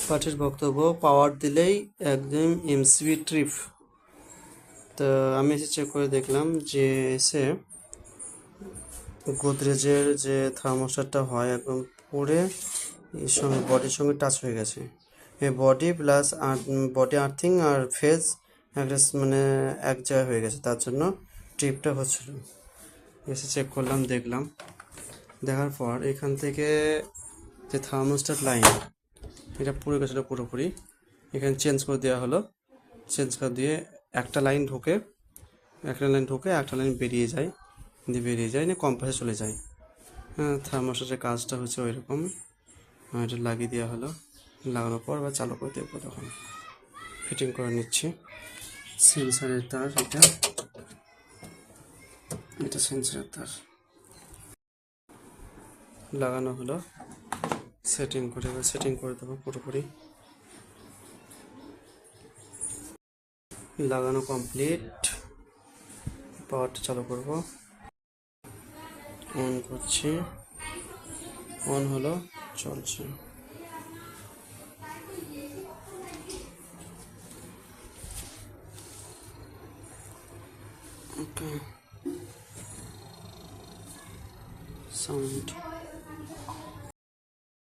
পাঠের বক্তব্য পাওয়ার দিলেই একদম এমসিবি ট্রিপ। তো আমি এসে চেক করে দেখলাম যে এসে গোদরেজের যে থার্মোস্ট্যাটটা হয় একদম পুড়ে এর সঙ্গে বডির সঙ্গে টাচ হয়ে গেছে। এই বডি প্লাস বডি আর্থিং আর ফেজ একটা মানে এক জায়গায় হয়ে গেছে, তার জন্য ট্রিপটা হচ্ছিল। এসে চেক করলাম, দেখলাম, দেখার পর এখান থেকে যে থার্মোস্ট্যাট লাইন এটা পুড়ে গেছিলো পুরোপুরি, এখানে চেঞ্জ করে দেওয়া হলো। চেঞ্জ করে দিয়ে একটা লাইন ঢোকে, একটা লাইন বেরিয়ে যায়, নিয়ে কম্পাসে চলে যায়। হ্যাঁ, থার্মোস্ট্যাটের কাজটা হচ্ছে ওই রকম। এটা লাগিয়ে দেওয়া হলো, লাগানোর পর আবার চালু করে দেখবো, তখন ফিটিং করে নিচ্ছি। সেন্সারের তার এটা সেন্সারের তার লাগানো হলো, সেটিং করে দেবো পুরোপুরি। লাগানো কমপ্লিট, পাওয়ারটা চালু করব, অন করছি, অন হলো, চলছে। ওকে, সাউন্ড